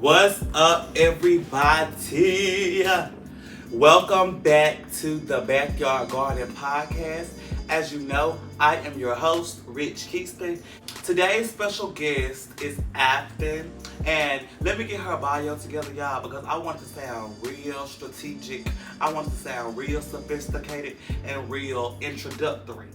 What's up, everybody? Welcome back to the Backyard Garden Podcast. As you know, I am your host, Rich Keaston. Today's special guest is Afton, and let me get her bio together, y'all, because I want to sound real strategic. I want to sound real sophisticated and real introductory.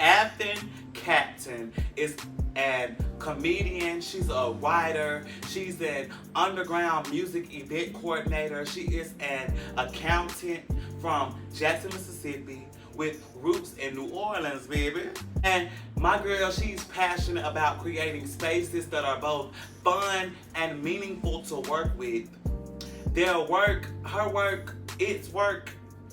Afton Captain is a comedian, she's a writer, she's an underground music event coordinator, she is an accountant from Jackson, Mississippi with roots in New Orleans, baby. And my girl, she's passionate about creating spaces that are both fun and meaningful to work with. Their work, her work, its work,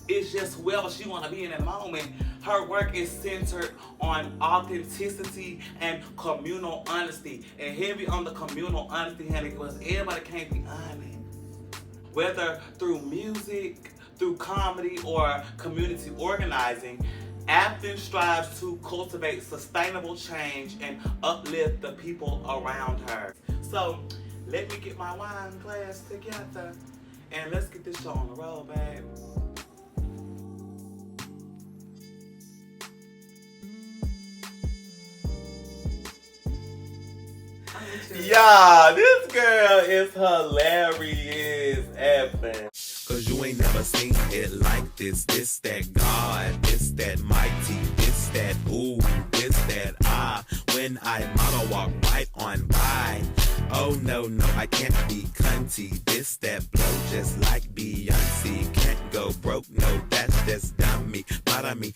is just whoever she want to be in that moment. Her work is centered on authenticity and communal honesty, and heavy on the communal honesty, honey, because everybody can't be honest. Whether through music, through comedy, or community organizing, Afton strives to cultivate sustainable change and uplift the people around her. So let me get my wine glass together and let's get this show on the road, babe. Yeah, this girl is hilarious, Afton. Cause you ain't never seen it like this. This that God, this that mighty, this that ooh, this that ah. When I model walk right on by. Oh no, I can't be cunty. This that blow just like Beyonce. Can't go broke, no, that's just dummy. Follow me.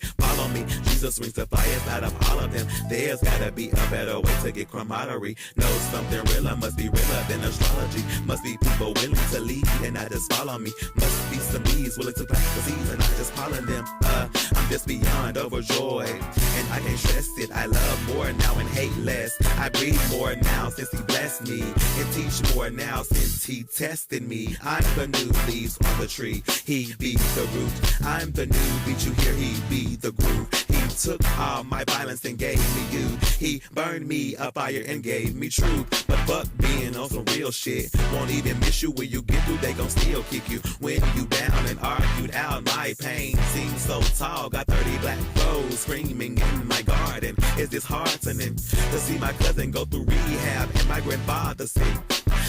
Jesus rings the flyest out of all of them. There's gotta be a better way to get camaraderie. Know something realer must be realer than astrology. Must be people willing to lead and not just follow me. Must be some bees willing to plant the seeds and not just pollen them. I'm just beyond overjoyed, and I can't stress it. I love more now and hate less. I breathe more now since he blessed me, and teach more now since he tested me. I'm the new leaves on the tree, he be the root. I'm the new beat you hear, he be the groove. He took all my violence and gave me you. He burned me a fire and gave me truth. But fuck being on some real shit. Won't even miss you when you get through, they gon' still kick you. When you down and argued out, my pain seems so tall. Got 30 black crows screaming in my garden. Is this heartening to see my cousin go through rehab and my grandfather sick?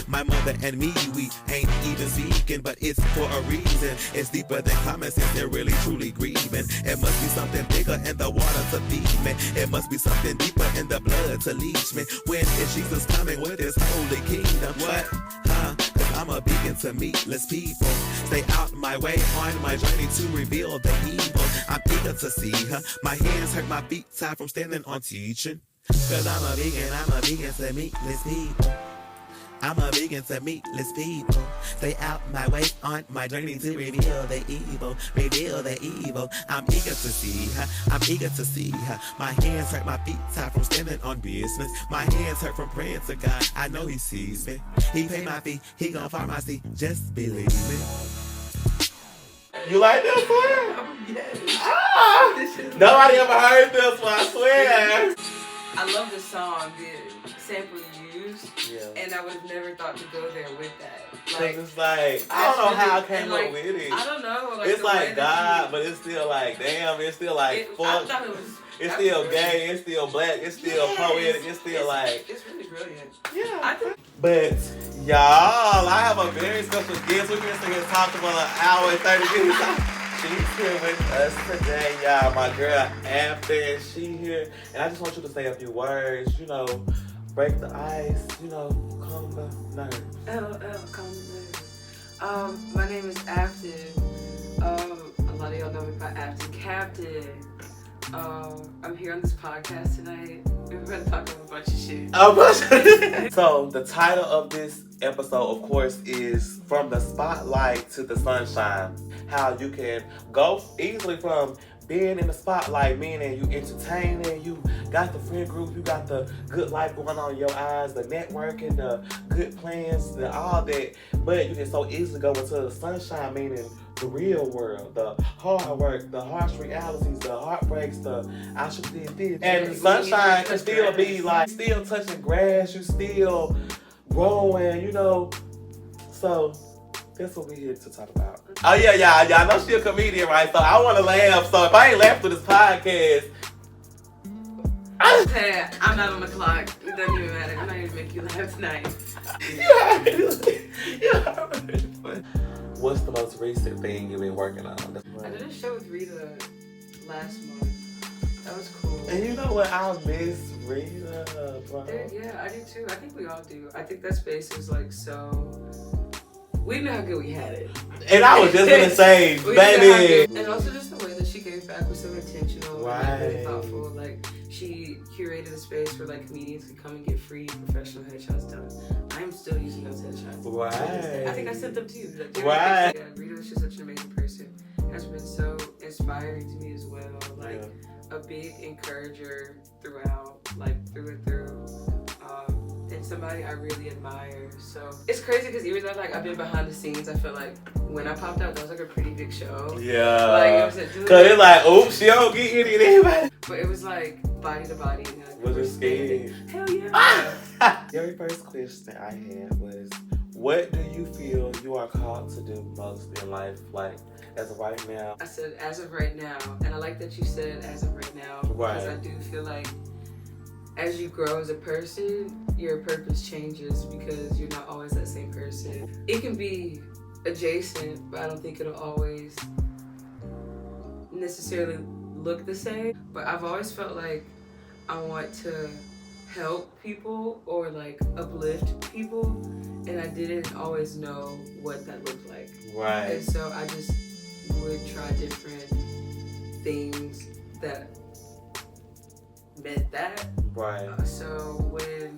My mother and me, we ain't even speaking, but it's for a reason. It's deeper than common sense, they're really truly grieving. It must be something bigger in the water to feed me. It must be something deeper in the blood to leach me. When is Jesus coming with his holy kingdom? What? Cause I'm a beacon to meatless people. Stay out my way on my journey to reveal the evil. I'm eager to see her. My hands hurt, my feet tired from standing on teaching. Cause I'm a vegan to meatless people. I'm a vegan to meatless people. Stay out my way on my journey to reveal the evil. I'm eager to see her. My hands hurt, my feet tired from standing on business. My hands hurt from praying to God. I know he sees me. He paid my fee, he gon' farm my seed. Just believe me. You like this one? Yes. Nobody ever heard this one, I swear. I love the song, the sample you used, and I would have never thought to go there with that. Like, it's like, I don't know how I came up with it. I don't know. Like, it's like God, but it's still like, damn, it's still like, fuck. I thought it was. It's still gay, it's still black, it's still poetic, it's still like. It's really brilliant. Yeah. But, y'all, I have a very special guest. We've been sitting talking for an hour and 30 minutes. She's here with us today, y'all. My girl, Afton, she here. And I just want you to say a few words, break the ice, calm the nerves. Calm the nerves. My name is Afton. A lot of y'all know me by Afton Captain. I'm here on this podcast tonight. We're going to talk about a bunch of shit. So, the title of this episode, of course, is From the Spotlight to the Sunshine. How you can go easily from being in the spotlight, meaning you entertaining, you got the friend group, you got the good life going on in your eyes, the networking, the good plans, all that. But you can so easily go into the sunshine, meaning the real world, the hard work, the harsh realities, the heartbreaks, the I should did this. And sunshine can still be like still touching grass, you still growing, So that's what we're here to talk about. Oh yeah, y'all know she a comedian, right? So I want to laugh. So if I ain't laugh through this podcast, hey, I'm not on the clock. It doesn't even matter. I'm not even make you laugh tonight. What's the most recent thing you've been working on? I did a show with Rita last month. That was cool. And you know what? I miss Rita, bro. Yeah, I do too. I think we all do. I think that space was like so. We didn't know how good we had it. And I was just gonna say, baby. And also just the way that she gave back was so intentional, right. And like really thoughtful. Like she curated a space where like comedians could come and get free professional headshots done. I'm still using those headshots. Right. I think I sent them to you. Like, right. Yeah, Rita was just such an amazing person. Has been so inspiring to me as well. Like a big encourager throughout, like through and through. And somebody I really admire. So it's crazy because even though like I've been behind the scenes, I feel like when I popped out, that was like a pretty big show. Yeah. Like it was a cause it's like, oops, she don't get anybody. But it was like body to body. And like, was it scared? Hell yeah. The very first question I had was, what do you feel you are called to do most in life? Like, as of right now? I said, as of right now. And I like that you said, as of right now. Right. Because I do feel like as you grow as a person, your purpose changes because you're not always that same person. It can be adjacent, but I don't think it'll always necessarily look the same. But I've always felt like I want to help people or like uplift people, and I didn't always know what that looked like. Right. And so I just would try different things that meant that. Right. So when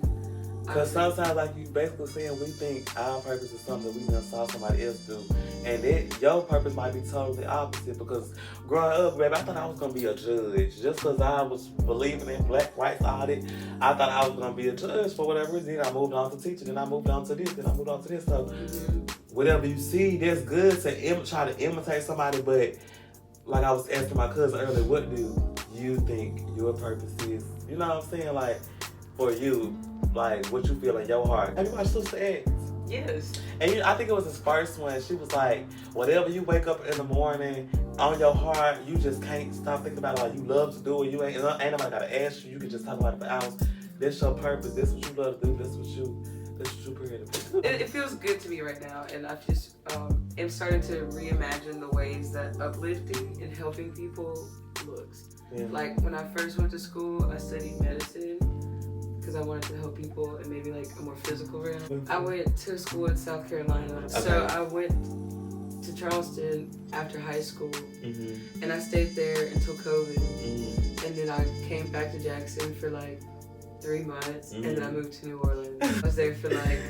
because sometimes, like you basically saying, we think our purpose is something we done saw somebody else do, and then your purpose might be totally opposite. Because growing up, baby, I thought I was gonna be a judge. Just because I was believing in black rights audit, I thought I was gonna be a judge for whatever reason. Then I moved on to teaching, then I moved on to this, then I moved on to this. So whatever you see, that's good to try to imitate somebody. But like I was asking my cousin earlier, what do you think your purpose is? You know what I'm saying? Like for you. Like, what you feel in your heart. Have you watched Sister X? Yes. And I think it was his first one. She was like, whatever you wake up in the morning, on your heart, you just can't stop thinking about it. Like, you love to do it. You ain't nobody gotta ask you. You can just talk about it for hours. That's your purpose. That's what you love to do. That's what you created. It feels good to me right now. And I've just, am starting to reimagine the ways that uplifting and helping people looks. Yeah. Like, when I first went to school, I studied medicine. Because I wanted to help people in maybe like a more physical realm. I went to school in South Carolina. Okay. So I went to Charleston after high school. And I stayed there until COVID. And then I came back to Jackson for like 3 months. And then I moved to New Orleans. I was there for like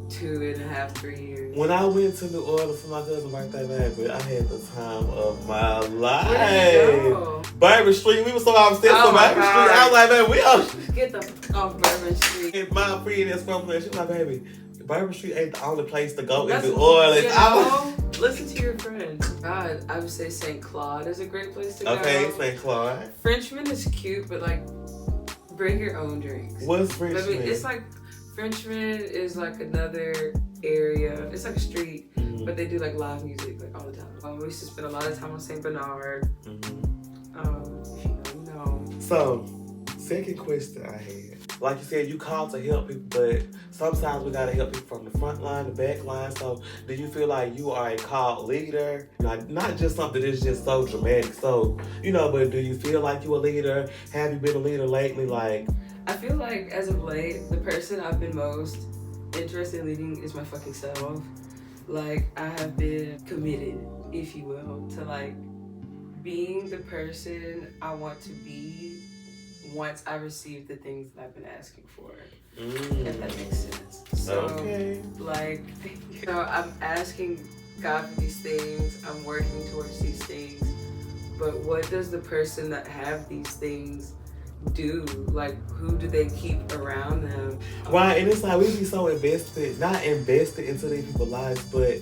2.5, 3 years. When I went to New Orleans for my cousin's birthday, baby, I had the time of my life. Bourbon Street, we were so obsessed with Bourbon Street. I was like, man, we all get the off Bourbon Street. And my friend that's from there, she was like, baby, Bourbon Street ain't the only place to go in New Orleans. You know, listen to your friends. God, I would say St. Claude is a great place to go. Okay, St. Claude. Frenchman is cute, but like, bring your own drinks. What's Frenchman? I mean, it's like, Frenchman is like another area. It's like a street, but they do like live music like all the time. We used to spend a lot of time on St. Bernard. If you know. So, second question I had. Like you said, you called to help people, but sometimes we gotta help people from the front line, the back line. So, do you feel like you are a called leader? Like, not just something that's just so dramatic. So, but do you feel like you a leader? Have you been a leader lately? Like, I feel like as of late, the person I've been most interested in leading is my fucking self. Like, I have been committed, if you will, to like being the person I want to be once I receive the things that I've been asking for. If that makes sense. So, like, I'm asking God for these things, I'm working towards these things, but what does the person that have these things do? Like, who do they keep around them? Right, and it's like we be so not invested into these people's lives, but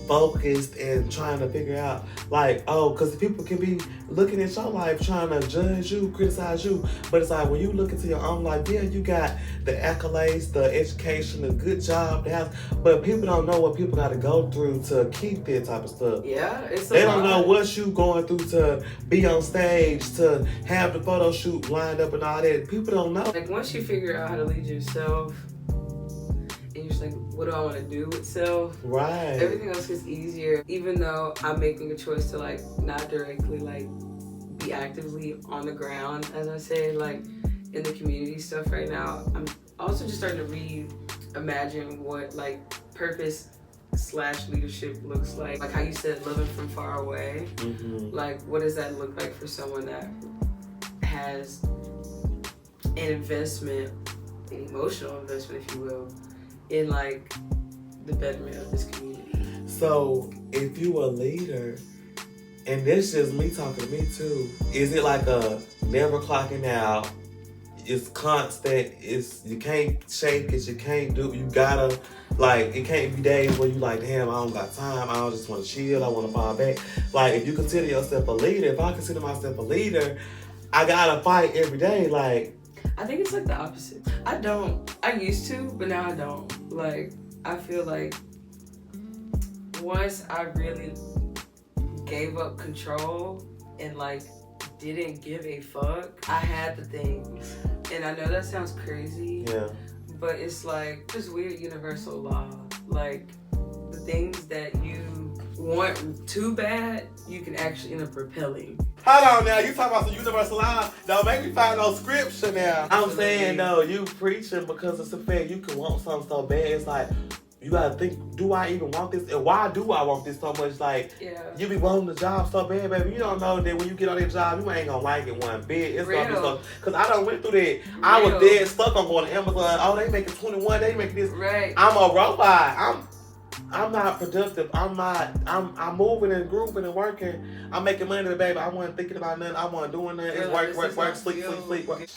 focused and trying to figure out, like, oh, because people can be looking at your life trying to judge you, criticize you, but it's like when you look into your own life, yeah, you got the accolades, the education, the good job, the house, but people don't know what people got to go through to keep that type of stuff. Yeah, it's They don't know what you going through to be on stage, to have the photo shoot lined up and all that. People don't know. Like, once you figure out how to lead yourself, and you're just like, what do I want to do with self? Right. Everything else gets easier, even though I'm making a choice to, like, not directly, like, be actively on the ground, as I say, like, in the community stuff right now. I'm also just starting to reimagine what, like, purpose/leadership looks like. Like how you said, living from far away. Mm-hmm. Like, what does that look like for someone that has an investment, an emotional investment, if you will, in, like, the betterment of this community? So, if you a leader, and this is me talking to me too, is it like a never clocking out? It's constant. You can't shake it. You can't do. You gotta, like, it can't be days where you like, damn, I don't got time. I just want to chill. I want to fall back. Like, if you consider yourself a leader, if I consider myself a leader, I gotta fight every day. Like, I think it's like the opposite. I used to, but now I don't. Like, I feel like once I really gave up control and, like, didn't give a fuck, I had the things. And I know that sounds crazy. yeah. But it's like this weird universal law. Like, the things that you want too bad, you can actually end up repelling. Hold on now, you talking about some universal law? Don't make me find no scripture now. I'm saying though, you preaching because it's a fact. You can want something so bad. It's like, you gotta think, do I even want this? And why do I want this so much? Like, you be wanting the job so bad, baby. You don't know that when you get on that job, you ain't gonna like it one bit. It's gonna be so, cause I done went through that. I was dead stuck on going to Amazon. Oh, they making 21, they making this. Right. I'm a robot. I'm not productive. I'm moving and grooving and working. I'm making money, baby. I wasn't thinking about nothing. I wasn't doing nothing. It's work, sleep.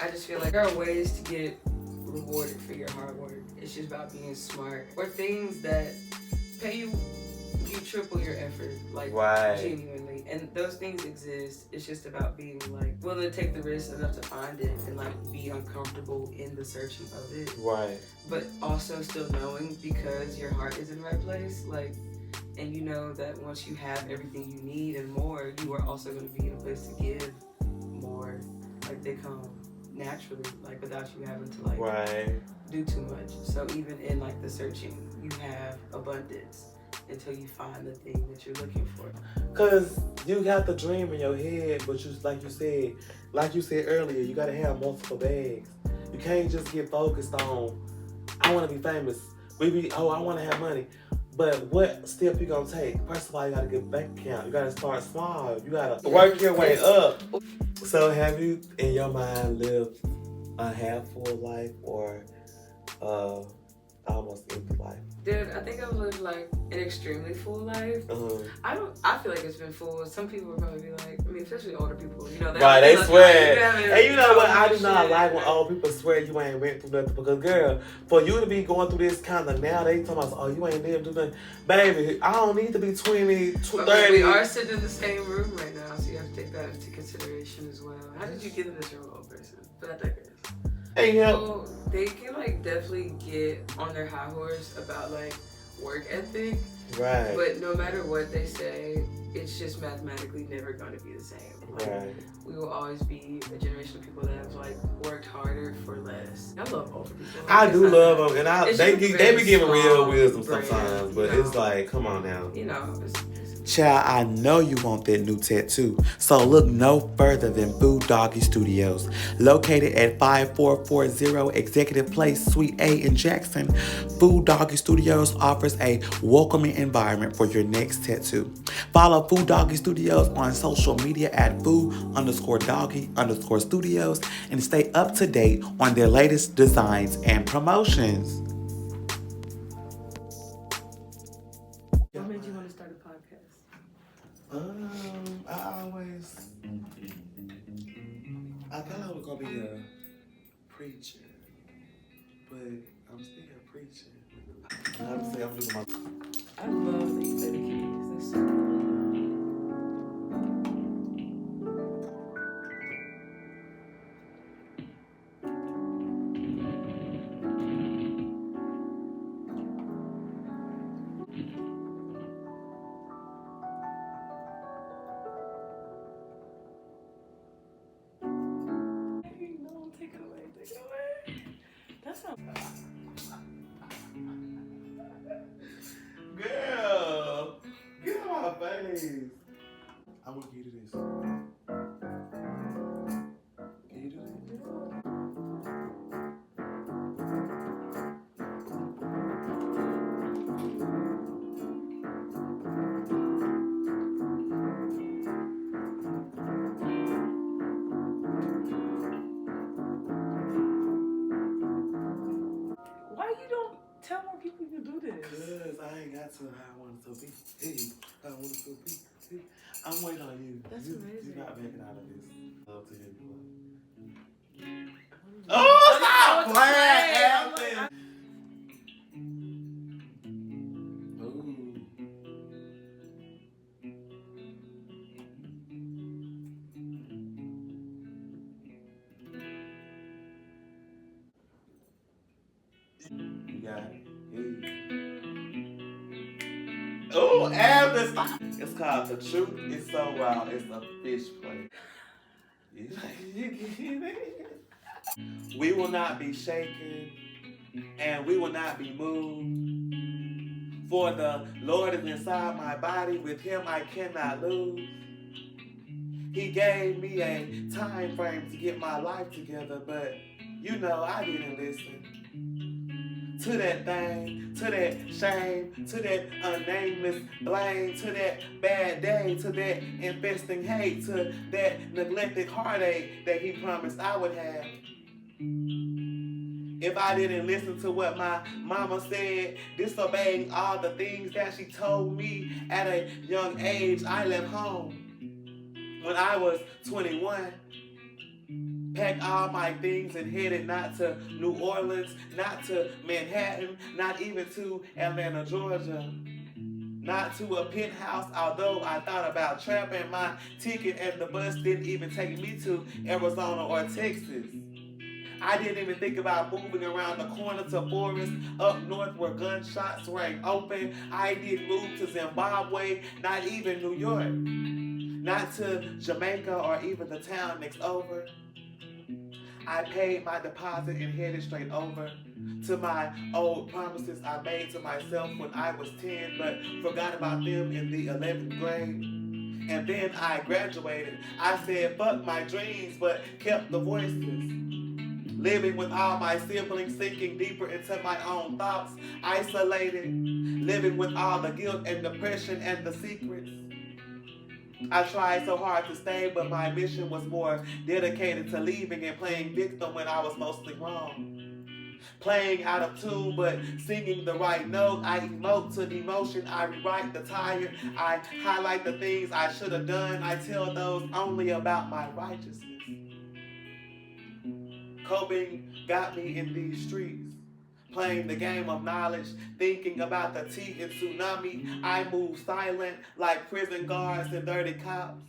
I just feel like there are ways to get rewarded for your hard work. It's just about being smart. Or things that pay you triple your effort, like, genuinely. And those things exist. It's just about being, like, willing to take the risk enough to find it and, like, be uncomfortable in the searching of it. Right. But also still knowing, because your heart is in the right place, like, and you know that once you have everything you need and more, you are also going to be in a place to give more. Like, they come naturally, like, without you having to, like, do too much. So even in, like, the searching, you have abundance until you find the thing that you're looking for. Cause you got the dream in your head, but like you said earlier, you gotta have multiple bags. You can't just get focused on, I want to be famous. I want to have money. But what step you gonna take? First of all, you gotta get a bank account. You gotta start small. You gotta work your way up. So have you, in your mind, lived a half full life or almost empty life? Dude, I think I've lived, like, an extremely full life. I feel like it's been full. Some people would probably be like, I mean, especially older people, you know. They swear. And you know what? I do not like when old people swear you ain't went through nothing. Because, girl, for you to be going through this kind of now, they talking about, oh, you ain't lived through nothing. Baby, I don't need to be 20, 30. We are sitting in the same room right now, so you have to take that into consideration as well. How did you get in this room, old person? But I digress. So they can, like, definitely get on their high horse about, like, work ethic. Right. But no matter what they say, it's just mathematically never going to be the same. Like, we will always be a generation of people that have, like, worked harder for less. I love older people. I do love them, and they be giving real wisdom sometimes. But it's like, come on now. You know, Child, I know you want that new tattoo. So look no further than Food Doggy Studios. Located at 5440 Executive Place, Suite A in Jackson, Food Doggy Studios offers a welcoming environment for your next tattoo. Follow Food Doggy Studios on social media at food_doggy_studios and stay up to date on their latest designs and promotions. What made you want to start a podcast? I thought I was gonna be a preacher, but I'm still preaching. I'm doing my. I love that you said to keep Take it away. Take it away. That's not. Girl, get out my face. I'm gonna give you this. Can you do that? Why you don't tell more people you do this? Cause I ain't got to how I want it to be. Hey, I want it to be. Hey, I'm waiting on you. That's you, amazing. You're not backing out of this. Love to hear you. Oh, stop I'm playing, like, Ooh. You got it. Hey. Oh, Abby, stop. It's called The Truth Is So Raw. It's a fish play. We will not be shaken, and we will not be moved. For the Lord is inside my body, with him I cannot lose. He gave me a time frame to get my life together, but you know I didn't listen. To that thing, to that shame, to that unnameless blame, to that bad day, to that infesting hate, to that neglected heartache that he promised I would have. If I didn't listen to what my mama said, disobeying all the things that she told me at a young age, I left home. When I was 21, packed all my things and headed not to New Orleans, not to Manhattan, not even to Atlanta, Georgia, not to a penthouse, although I thought about trapping. My ticket and the bus didn't even take me to Arizona or Texas. I didn't even think about moving around the corner to Forest, up north where gunshots rang open. I didn't move to Zimbabwe, not even New York, not to Jamaica or even the town next over. I paid my deposit and headed straight over to my old promises I made to myself when I was 10, but forgot about them in the 11th grade. And then I graduated. I said, fuck my dreams, but kept the voices. Living with all my siblings, sinking deeper into my own thoughts, isolated, living with all the guilt and depression and the secrets. I tried so hard to stay, but my mission was more dedicated to leaving and playing victim when I was mostly wrong. Playing out of tune, but singing the right note. I emote to the emotion, I rewrite the tired. I highlight the things I should have done. I tell those only about my righteousness. Coping got me in these streets. Playing the game of knowledge, thinking about the tea and tsunami. I move silent like prison guards and dirty cops.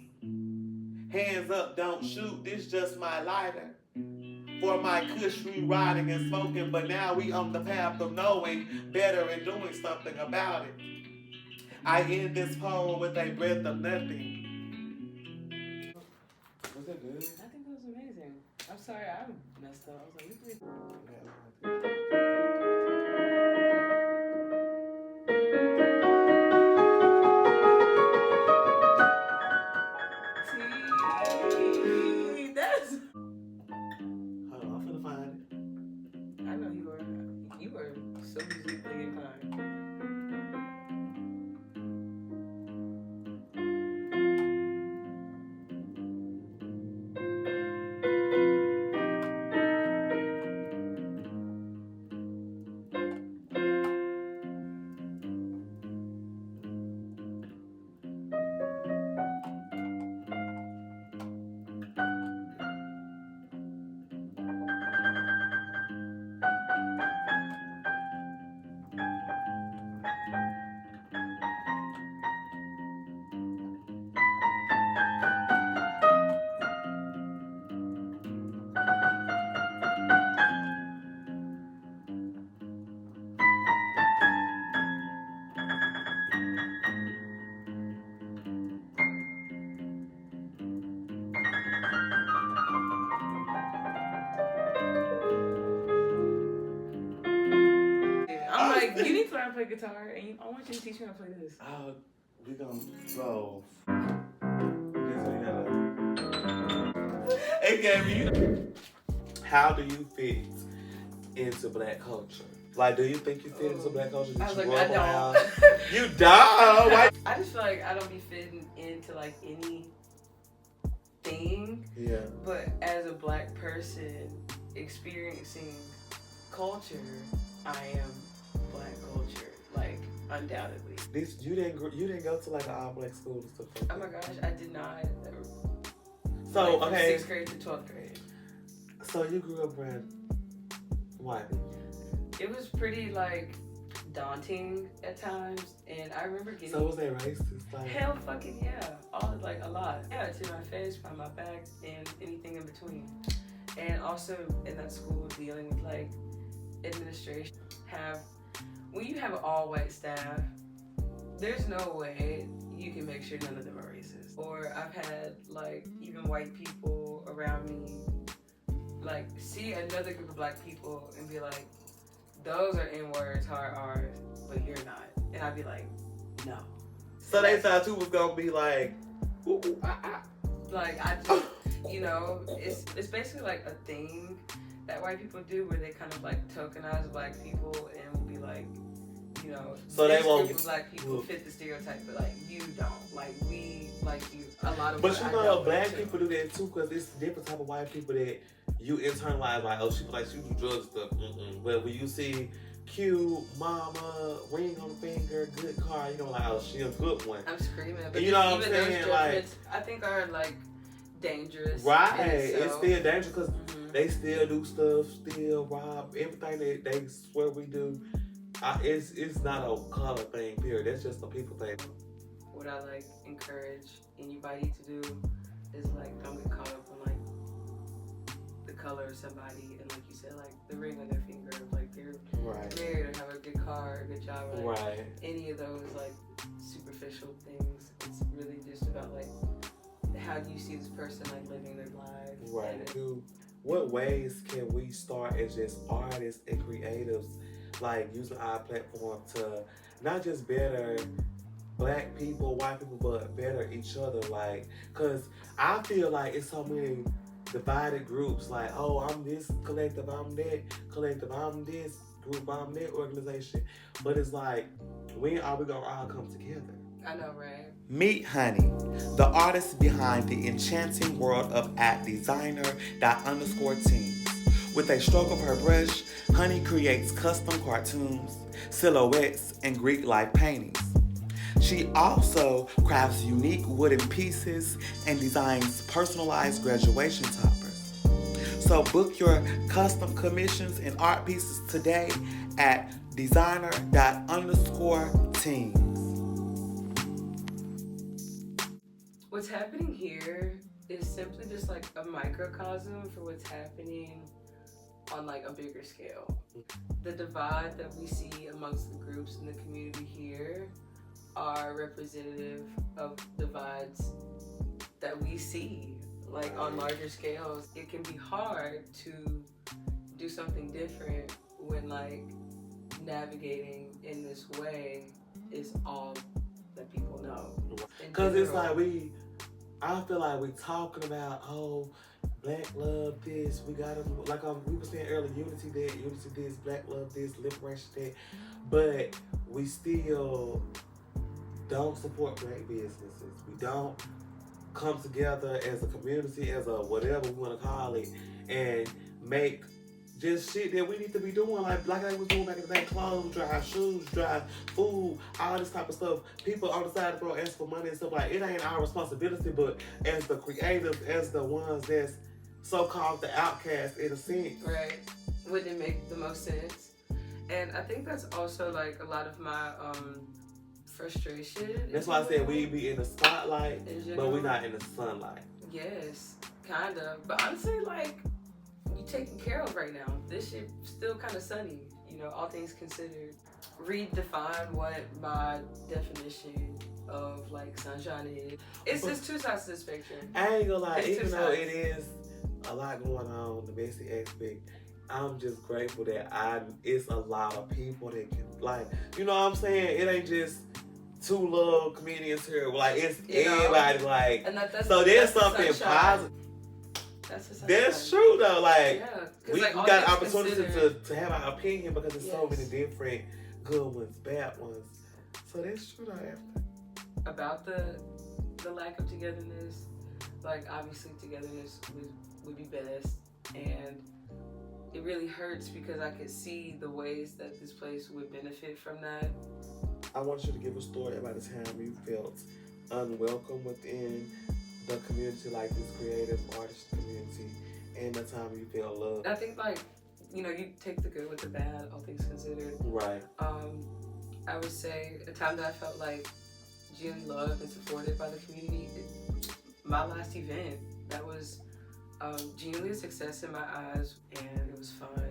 Hands up, don't shoot, this just my lighter. For my kush riding and smoking, but now we on the path of knowing better and doing something about it. I end this poem with a breath of nothing. Was that good? I think that was amazing. I'm sorry, I messed up. I was like, you three. That's. Hold on, I'm finna find it. I know you were so musically inclined. play guitar, and I want you to teach me how to play this. We gonna go. This way, Hey, Gabby, how do you fit into black culture? Like, do you think you fit into black culture? I was like, grow I up don't. around- You don't? Why? I just feel like I don't be fitting into like anything. Yeah. But as a black person experiencing culture, I am black culture, like undoubtedly. You didn't go to like an all black school and stuff like that. Oh my gosh, I did not. So Like, from okay. 6th grade to 12th grade. So you grew up around white people. It was pretty like daunting at times, and I remember getting. So was they racist? Like, Hell fucking yeah. All like a lot. Yeah, to my face, by my back, and anything in between. And also in that school dealing with like administration. When you have an all white staff, there's no way you can make sure none of them are racist. Or I've had like even white people around me like see another group of black people and be like, those are N-words, hard R's, but you're not. And I'd be like, no. so they thought you was gonna be like, ooh, ooh, ah, ah. Like I just, you know, it's basically like a thing that white people do where they kind of like tokenize black people and will be like, you know, So they this won't group of black people fit the stereotype, but like you don't. Like we like you. A lot of But what you I know, dealt with, black too. people do that too, because it's different type of white people that you internalize like, oh, she like she do drugs stuff. But when you see cute mama, ring on the finger, good car, you know, like, oh, she a good one. I'm screaming, but You know what I'm even saying? those Like, judgments, I think are like dangerous. right? in It's itself. still dangerous because they still do stuff, still rob everything that they swear we do. It's not a color thing, period. That's just a people thing. What I like encourage anybody to do is like don't get caught up on like the color of somebody and like you said, like the ring on their finger, like they're Right. married or have a good car, a good job, or, like, Right. any of those like superficial things. It's really just about like how do you see this person like living their life. Right. And What ways can we start as just artists and creatives, like using our platform to not just better black people, white people, but better each other? Like, cause I feel like it's so many divided groups. Like, oh, I'm this collective, I'm that collective, I'm this group, I'm that organization. But it's like, when are we gonna all come together? I know, right? Meet Honey, the artist behind the enchanting world of @designer._teams. With a stroke of her brush, Honey creates custom cartoons, silhouettes, and Greek life paintings. She also crafts unique wooden pieces and designs personalized graduation toppers. So book your custom commissions and art pieces today at designer._teams. What's happening here is simply just like a microcosm for what's happening on like a bigger scale. The divide that we see amongst the groups in the community here are representative of divides that we see like on larger scales. It can be hard to do something different when like navigating in this way is all that people know. Cause it's like I feel like we talking about, oh, black love this, we gotta, like we were saying earlier, unity that, unity this, black love this, liberation that, but we still don't support black businesses. We don't come together as a community, as a whatever we want to call it, and make just shit that we need to be doing, like I was doing back in the day, clothes drive, shoes drive, food, all this type of stuff. People on the side of the road ask for money and stuff, like, it ain't our responsibility, but as the creatives, as the ones that's so-called the outcasts in a sense. Right. Wouldn't it make the most sense? And I think that's also like a lot of my frustration. That's why I said we be in the spotlight, In but general. we not in the sunlight. Yes, kind of. But honestly, like, you taken care of right now. This shit still kind of sunny, you know, all things considered. Redefine what my definition of, like, sunshine is. It's just two sides to the spectrum. I ain't gonna lie, It's two even though sides. it is a lot going on, the basic aspect, I'm just grateful that it's a lot of people that can, like, you know what I'm saying? It ain't just two little comedians here. Like, it's everybody, like, and that's there's something positive. That's true, though. Like, we got an opportunity to have our opinion because there's so many different good ones, bad ones. So that's true, though. About the lack of togetherness, like, obviously togetherness would be best, and it really hurts because I could see the ways that this place would benefit from that. I want you to give a story about the time you felt unwelcome within the community, like this creative artist community, and the time you felt loved. I think, like, you know, you take the good with the bad, all things considered. Right. I would say a time that I felt like genuinely loved and supported by the community, my last event, that was genuinely a success in my eyes, and it was fun,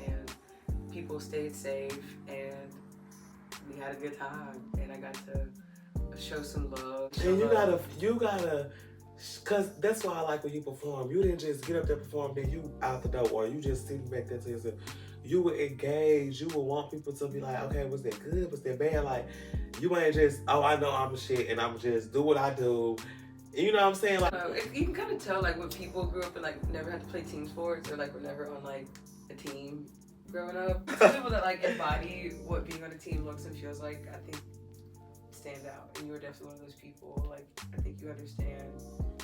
and people stayed safe, and we had a good time, and I got to show some love. And you gotta, cause that's why I like when you perform. You didn't just get up there perform, then you out the door, or you just sitting back there to yourself. You would engage. You would want people to be like, okay, was that good? Was that bad? Like, you ain't just, oh, I know I'm a shit, and I'm just do what I do. You know what I'm saying? Like, you can kind of tell, like, when people grew up and, like, never had to play team sports, or, like, were never on, like, a team growing up. Some people that, like, embody what being on a team looks and feels like, I think, stand out. And you were definitely one of those people. Like, I think you understand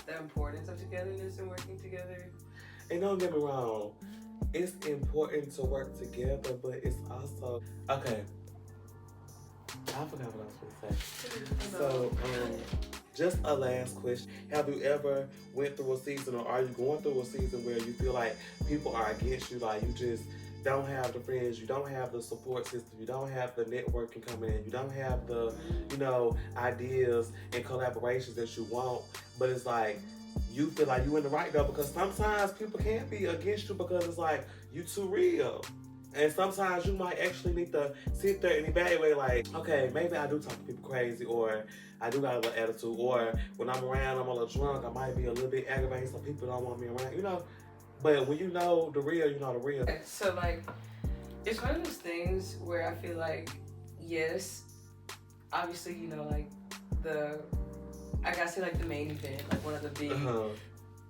the importance of togetherness and working together. And don't get me wrong, it's important to work together, but it's also, okay, I forgot what I was going to say. So, just a last question. Have you ever went through a season, or are you going through a season where you feel like people are against you, like you just don't have the friends, you don't have the support system, you don't have the networking coming in, you don't have the, you know, ideas and collaborations that you want, but it's like, you feel like you in the right though, because sometimes people can't be against you because it's like, you too real. And sometimes you might actually need to sit there and evaluate, like, okay, maybe I do talk to people crazy, or I do got a little attitude, or when I'm around, I'm a little drunk, I might be a little bit aggravated, so people don't want me around, you know? But when you know the real, you know the real. So, like, it's one of those things where I feel like, yes, obviously, you know, like, I gotta say, like, the main event, like, one of the big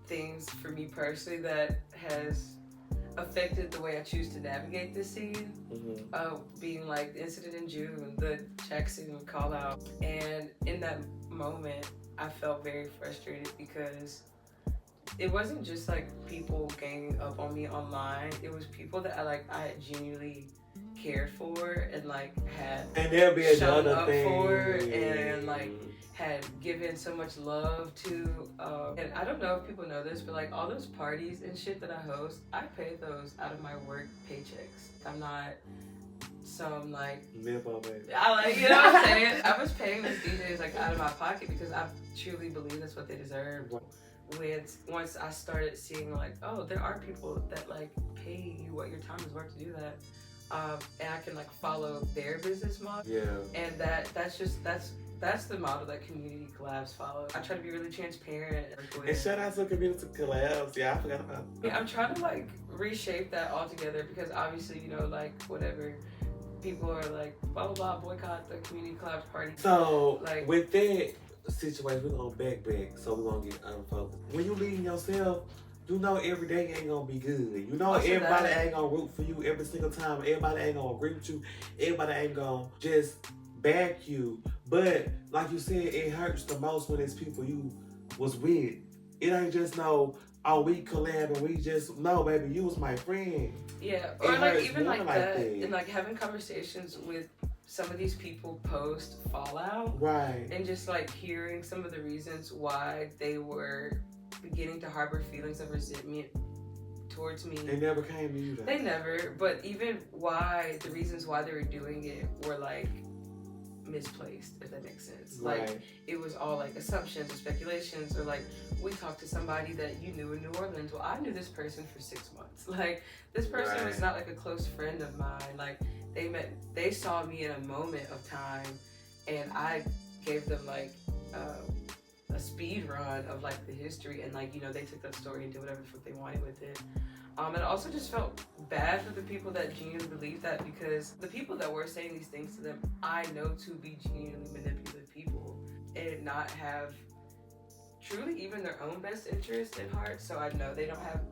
things for me personally that has affected the way I choose to navigate this scene, being like the incident in June, the Jackson call out. And in that moment, I felt very frustrated because it wasn't just like people ganging up on me online. It was people that I genuinely cared for and like had shown up for and like had given so much love to, and I don't know if people know this, but like all those parties and shit that I host, I pay those out of my work paychecks. I'm not some like, I like, you know what I'm saying? I was paying those DJs like out of my pocket because I truly believe that's what they deserve. Once I started seeing like, oh, there are people that like pay you what your time is worth to do that, and I can like follow their business model. Yeah. And that's the model that community collabs follow. I try to be really transparent. And shout out to community collabs. Yeah, I forgot about that. Yeah, I'm trying to like reshape that altogether because obviously, you know, like whatever, people are like, blah, blah, blah, boycott the community collabs party. So, like, with that situation, we're going to back, so we're going to get unfocused. When you leading yourself, you know every day ain't going to be good. You know everybody ain't going to root for you every single time. Everybody ain't going to agree with you. Everybody ain't going to just back you. But like you said, it hurts the most when it's people you was with. It ain't just no, oh, we collab and we just, no, baby, you was my friend. Yeah, or like even like that, and like having conversations with some of these people post fallout. Right. And just like hearing some of the reasons why they were beginning to harbor feelings of resentment towards me. They never came to you though. They never, but even the reasons why they were doing it were like misplaced, if that makes sense. Right. Like it was all like assumptions or speculations, or like we talked to somebody that you knew in New Orleans. Well, I knew this person for 6 months. Like this person was not like a close friend of mine. Like they saw me in a moment of time, and I gave them like a speed run of like the history, and like, you know, they took that story and did whatever the fuck they wanted with it. And I also just felt bad for the people that genuinely believe that, because the people that were saying these things to them, I know to be genuinely manipulative people and not have truly even their own best interest in heart. So I know they don't have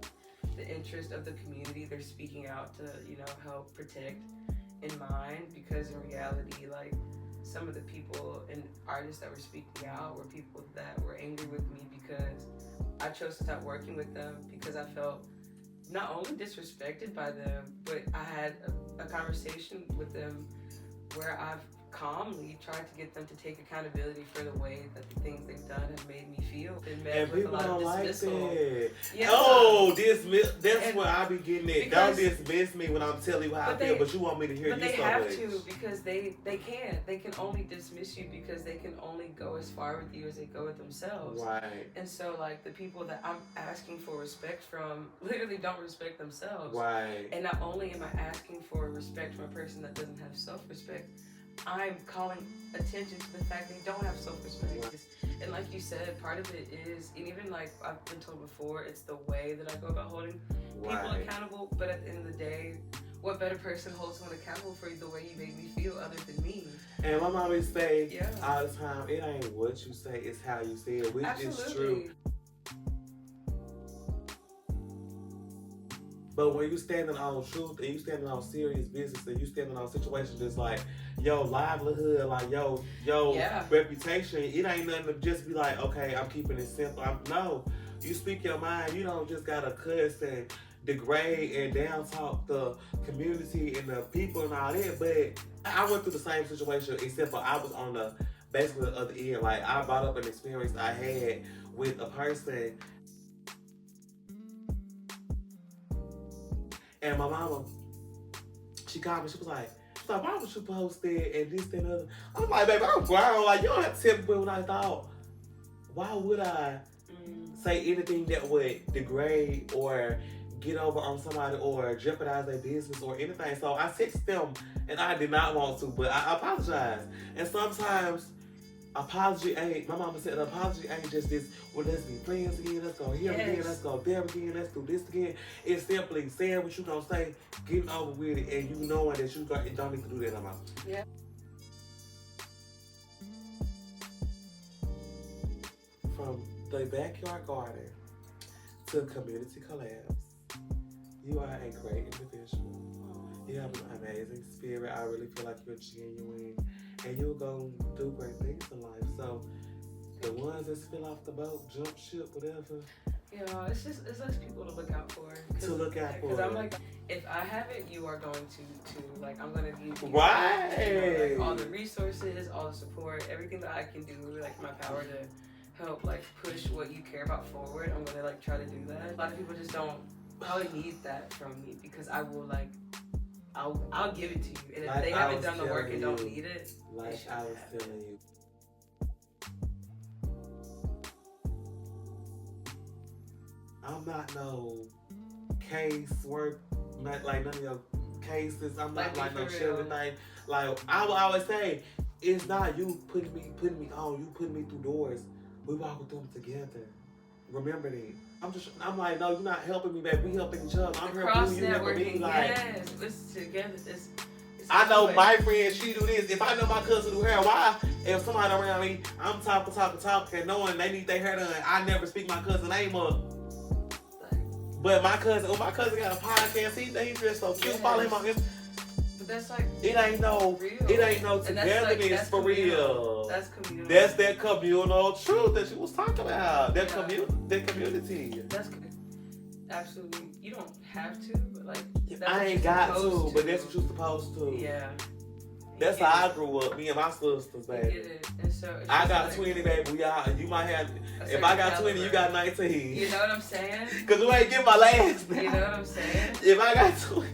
the interest of the community they're speaking out to, help protect in mind, because in reality, like, some of the people and artists that were speaking out were people that were angry with me because I chose to stop working with them, because I felt not only disrespected by them, but I had a conversation with them where I've calmly tried to get them to take accountability for the way that the things they've done have made me feel. Been met And with a people lot don't of like dismissal. that. Yeah. Oh, dismiss. That's And where I be getting it. because- Don't dismiss me when I'm telling you how I feel, but you want me to hear But you they so have much. to, because they can't. They can only dismiss you because they can only go as far with you as they go with themselves. Right. And so, like, the people that I'm asking for respect from literally don't respect themselves. Right. And not only am I asking for respect from a person that doesn't have self-respect, I'm calling attention to the fact they don't have self-respect. Right. And like you said, part of it is, and even like I've been told before, it's the way that I go about holding people Right. accountable. But at the end of the day, what better person holds someone accountable for the way you made me feel other than me? And my mom always say Yeah. all the time, it ain't what you say, it's how you say it, which is true. Absolutely. But when you standing on truth and you standing on serious business and you standing on situations just like your livelihood, like your Yeah. reputation, it ain't nothing to just be like, okay, I'm keeping it simple. No, you speak your mind. You don't just gotta cuss and degrade and down talk the community and the people and all that. But I went through the same situation, except for I was on the basically the other end. Like, I brought up an experience I had with a person. And my mama, she called me, she was like, why would you post that and this and other? I'm like, baby, I'm grown. Like, you don't have to tell me what I thought. Why would I say anything that would degrade or get over on somebody or jeopardize their business or anything? So I text them, and I did not want to, but I apologize. And sometimes apology ain't, my mama said, apology ain't just this, well, let's be friends again, let's go here again, Yes. let's go there again, let's do this again. It's simply saying what you gonna say, getting over with it, and you knowing that you don't need to do that no more. Yeah. From the backyard garden to community collabs, you are a great individual. You have an amazing spirit. I really feel like you're genuine, and you're going to do great things in life. So, the ones that spill off the boat, jump ship, whatever. It's like people to look out for. To look out for. Because I'm like, if I have it, you are going to like, I'm going to give you Right. like, all the resources, all the support, everything that I can do, like my power to help like push what you care about forward. I'm going to like try to do that. A lot of people just don't probably need that from me, because I will like, I'll give it to you. And if Like they I haven't was done the work and telling don't you. need it, Like they shouldn't I was have it. telling you. I'm not no case work, not like none of your cases. I'm not like no for shit real. everything. Like, I will always say, it's not you putting me on, you putting me through doors. We walking through them together. Remember that. I'm like, no, you're not helping me, baby. We helping each other. I'm The helping you, you helping me. cross-networking, Like, yes, it's together. It's I know good. my friend, she do this. If I know my cousin do hair, why? If somebody around me, I'm talking, and knowing they need their hair done, I never speak my cousin's name up. But my cousin got a podcast. He's just so cute. Yes. Follow him on Instagram. But that's like It ain't no real. togetherness And that's for communal. real. That's communal. That's that communal truth that you was talking about. That Yeah. that community. That's absolutely. You don't have to, but like that's I what ain't you're got to, supposed but that's what you're supposed to. Yeah. That's You get how I it. grew up. Me and my sisters, You baby. get it. And so it's I just got like 20, baby. You might have. a If I got certain 20, you caliber. got 19. You know what I'm saying? Cause we ain't get my last now. You know what I'm saying? If I got 20.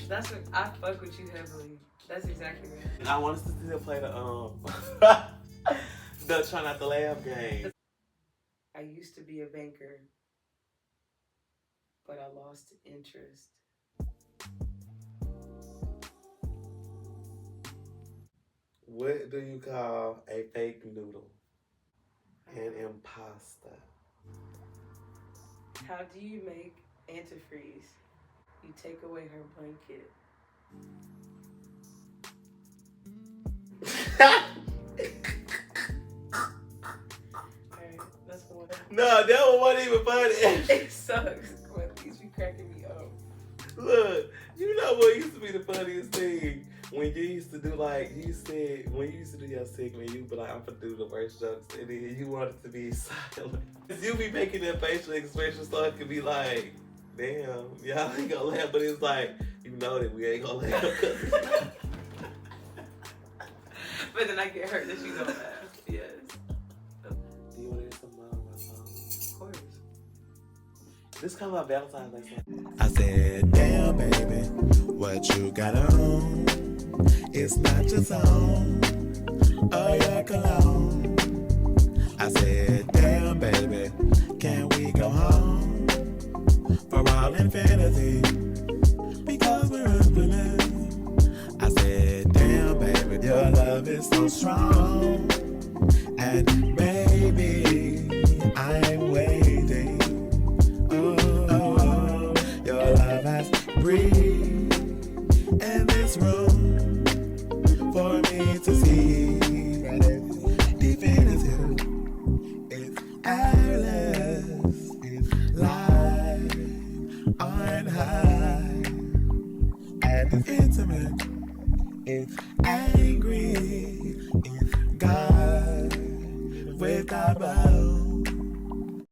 That's what I fuck with you heavily. That's exactly right. I want us to still play the the try not to laugh game. I used to be a banker, but I lost interest. What do you call a fake noodle? An imposter. How do you make antifreeze? You take away her blanket. Alright, that's the one. No, that one wasn't even funny. It sucks, but these be cracking me up. Look, you know what used to be the funniest thing? When you used to do like, you said, when you used to do your segment, you be like, I'm gonna do the worst jokes, and then you wanted to be silent. You be making that facial expression so it could be like, damn, y'all ain't gonna laugh, but it's like, you know that we ain't gonna laugh. But then I get hurt that you don't laugh. Yes. Do you want to hear some more of my song? Of course. This comes out Valentine's Day song. I said, damn, baby, what you got on? It's not your song or your cologne. I said, damn, baby, can we go home for all infinity? Because we're infinite. I said, damn, baby, your love is so strong. And baby, I'm waiting. Oh, your love has breathed in this room for me to see. Definitive, it's endless, it's life on high, and it's intimate, it's